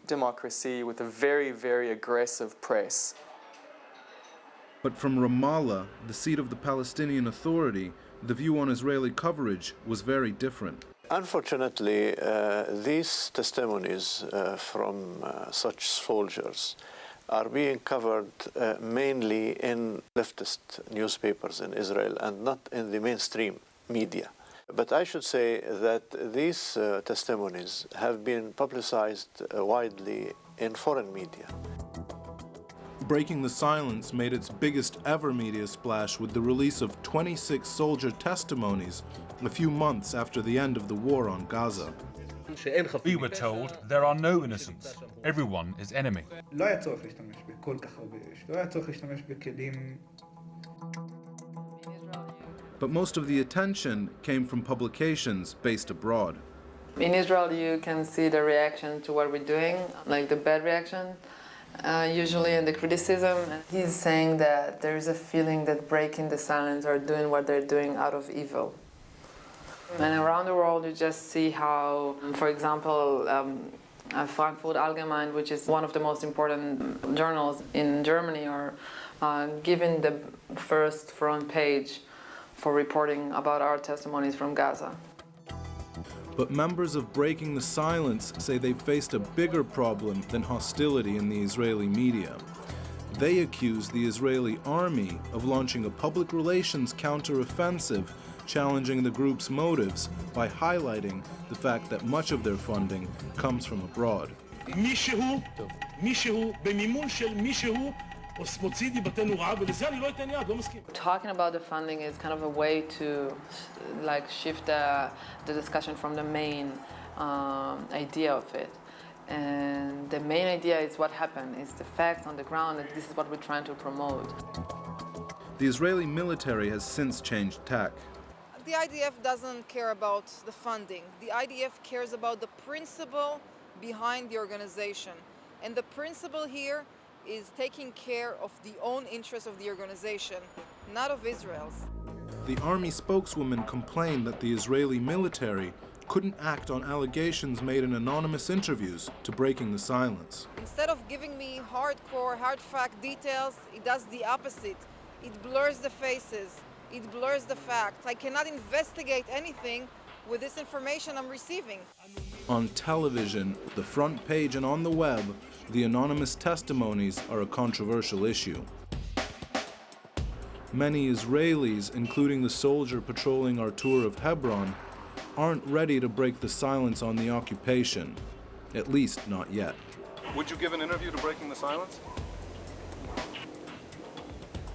democracy with a very, very aggressive press. But from Ramallah, the seat of the Palestinian Authority, the view on Israeli coverage was very different. Unfortunately, these testimonies from such soldiers are being covered mainly in leftist newspapers in Israel and not in the mainstream media. But I should say that these testimonies have been publicized widely in foreign media. Breaking the Silence made its biggest ever media splash with the release of 26 soldier testimonies a few months after the end of the war on Gaza. We were told there are no innocents. Everyone is enemy. But most of the attention came from publications based abroad. In Israel, you can see the reaction to what we're doing, like the bad reaction, usually, and the criticism. He's saying that there is a feeling that Breaking the Silence are doing what they're doing out of evil. And around the world, you just see how, for example, Frankfurt Allgemein, which is one of the most important journals in Germany, are given the first front page for reporting about our testimonies from Gaza. But members of Breaking the Silence say they faced a bigger problem than hostility in the Israeli media. They accuse the Israeli army of launching a public relations counteroffensive challenging the group's motives by highlighting the fact that much of their funding comes from abroad. Talking about the funding is kind of a way to shift the discussion from the main idea of it. And the main idea is what happened, is the facts on the ground, and this is what we're trying to promote. The Israeli military has since changed tack. The IDF doesn't care about the funding. The IDF cares about the principle behind the organization. And the principle here is taking care of the own interests of the organization, not of Israel's. The army spokeswoman complained that the Israeli military couldn't act on allegations made in anonymous interviews to Breaking the Silence. Instead of giving me hardcore, hard fact details, it does the opposite. It blurs the faces. It blurs the facts. I cannot investigate anything with this information I'm receiving. On television, the front page, and on the web, the anonymous testimonies are a controversial issue. Many Israelis, including the soldier patrolling our tour of Hebron, aren't ready to break the silence on the occupation, at least not yet. Would you give an interview to Breaking the Silence?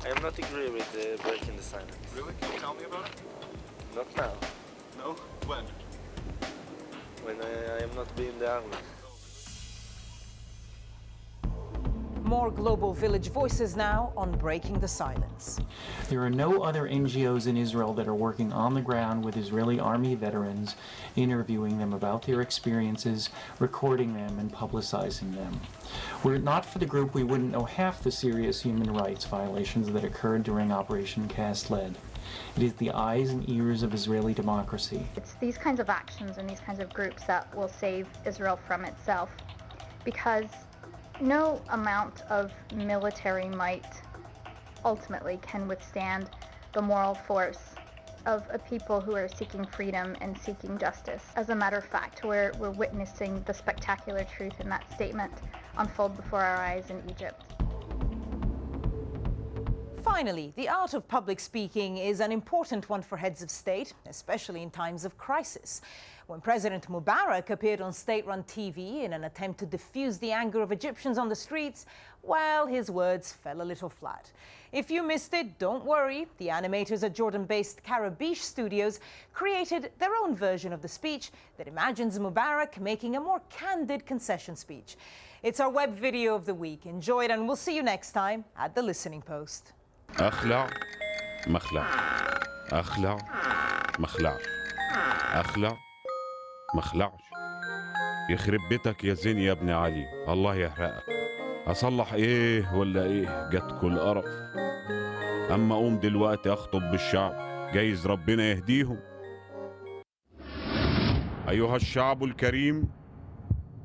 I am not agree with Breaking the Silence. Really? Can you tell me about it? Not now. No? When? When I am not being the army. More Global Village voices now on Breaking the Silence. There are no other NGOs in Israel that are working on the ground with Israeli army veterans, interviewing them about their experiences, recording them, and publicizing them. Were it not for the group, we wouldn't know half the serious human rights violations that occurred during Operation Cast Lead. It is the eyes and ears of Israeli democracy. It's these kinds of actions and these kinds of groups that will save Israel from itself, because no amount of military might ultimately can withstand the moral force of a people who are seeking freedom and seeking justice. As a matter of fact, we're witnessing the spectacular truth in that statement unfold before our eyes in Egypt. Finally, the art of public speaking is an important one for heads of state, especially in times of crisis. When President Mubarak appeared on state-run TV in an attempt to diffuse the anger of Egyptians on the streets, well, his words fell a little flat. If you missed it, don't worry. The animators at Jordan-based Karabish Studios created their own version of the speech that imagines Mubarak making a more candid concession speech. It's our web video of the week. Enjoy it, and we'll see you next time at The Listening Post. أخلع مخلع أخلع مخلع أخلع مخلعش يخرب بيتك يا زين يا ابن علي الله يحرقك أصلح إيه ولا إيه جاتكوا القرف أما أقوم دلوقتي أخطب بالشعب جايز ربنا يهديهم أيها الشعب الكريم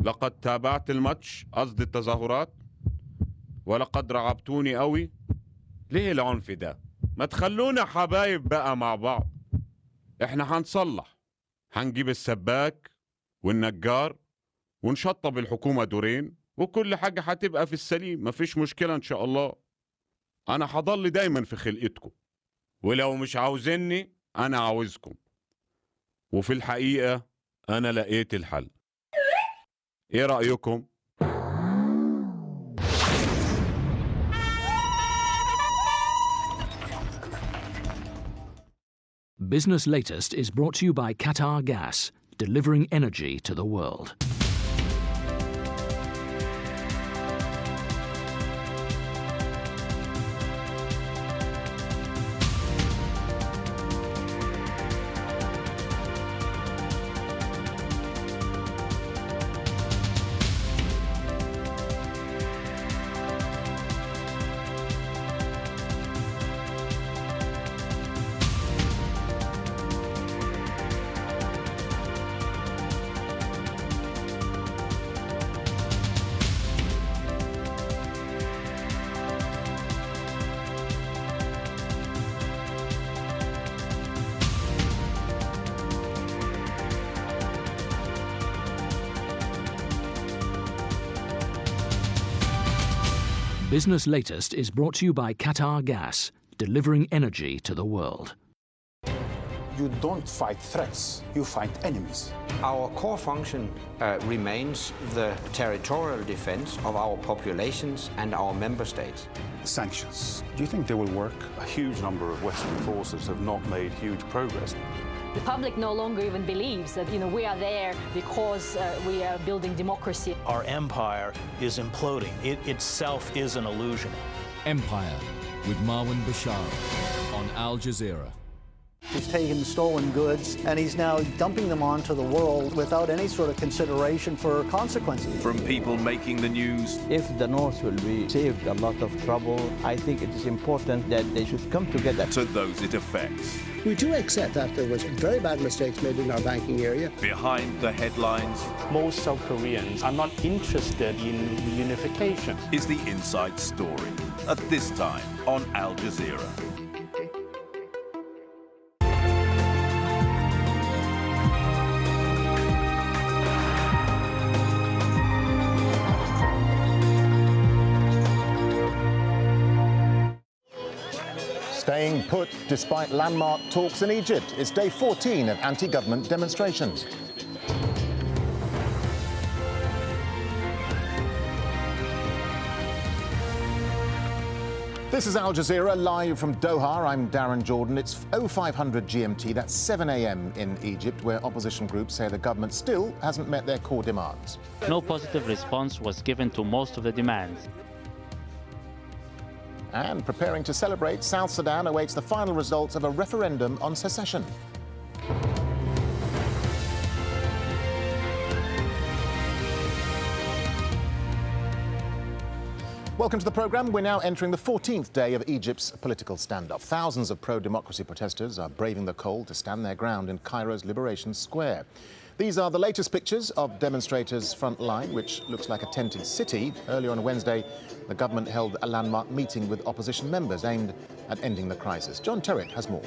لقد تابعت الماتش قصد التظاهرات ولقد رعبتوني قوي. ليه العنف ده؟ ما تخلونا حبايب بقى مع بعض. احنا هنصلح، هنجيب السباك والنجار ونشطب الحكومة دورين وكل حاجة هتبقى في السليم، مفيش مشكلة ان شاء الله. انا هضل دايما في خلقتكم، ولو مش عاوزيني انا عاوزكم، وفي الحقيقة انا لقيت الحل. ايه رأيكم؟ Business Latest is brought to you by Qatar Gas, delivering energy to the world. Business Latest is brought to you by Qatar Gas, delivering energy to the world. You don't fight threats, you fight enemies. Our core function remains the territorial defense of our populations and our member states. Sanctions. Do you think they will work? A huge number of Western forces have not made huge progress. The public no longer even believes that, we are there because we are building democracy. Our empire is imploding. It itself is an illusion. Empire with Marwan Bashar on Al Jazeera. He's taken stolen goods and he's now dumping them onto the world without any sort of consideration for consequences. From people making the news. If the North will be saved a lot of trouble, I think it is important that they should come together. To those it affects. We do accept that there was very bad mistakes made in our banking area. Behind the headlines. Most South Koreans are not interested in unification. Is the inside story at this time on Al Jazeera. Staying put despite landmark talks in Egypt. It's day 14 of anti-government demonstrations. This is Al Jazeera, live from Doha. I'm Darren Jordan. It's 0500 GMT, that's 7 a.m. in Egypt, where opposition groups say the government still hasn't met their core demands. No positive response was given to most of the demands. And preparing to celebrate, South Sudan awaits the final results of a referendum on secession. Welcome to the programme. We're now entering the 14th day of Egypt's political standoff. Thousands of pro-democracy protesters are braving the cold to stand their ground in Cairo's Liberation Square. These are the latest pictures of demonstrators' front line, which looks like a tented city. Earlier on Wednesday, the government held a landmark meeting with opposition members aimed at ending the crisis. John Terrick has more.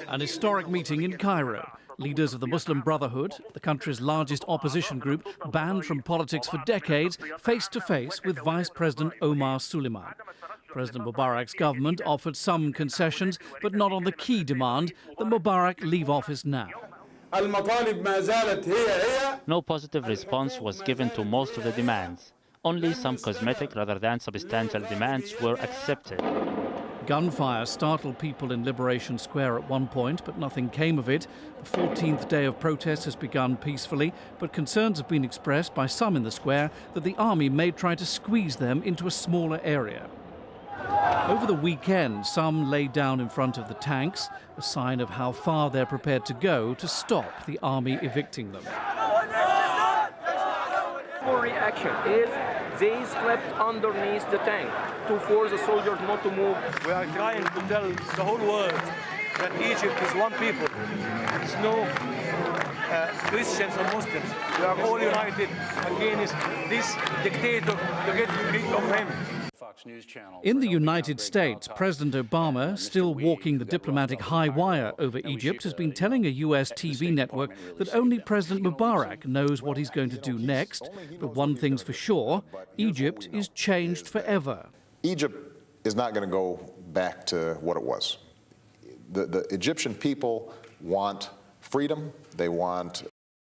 An historic meeting in Cairo. Leaders of the Muslim Brotherhood, the country's largest opposition group, banned from politics for decades, face to face with Vice President Omar Suleiman. President Mubarak's government offered some concessions, but not on the key demand that Mubarak leave office now. No positive response was given to most of the demands. Only some cosmetic rather than substantial demands were accepted. Gunfire startled people in Liberation Square at one point, but nothing came of it. The 14th day of protest has begun peacefully, but concerns have been expressed by some in the square that the army may try to squeeze them into a smaller area. Over the weekend, some laid down in front of the tanks, a sign of how far they're prepared to go to stop the army evicting them. Our reaction is they slept underneath the tank to force the soldiers not to move. We are trying to tell the whole world that Egypt is one people. It's no Christians or Muslims. We are all united against this dictator to get rid of him. In the United States, President Obama, still walking the diplomatic high wire over Egypt, has been telling a US TV network that only President Mubarak knows what he's going to do next. But one thing's for sure, Egypt is changed forever. Egypt is not going to go back to what it was. The Egyptian people want freedom, they want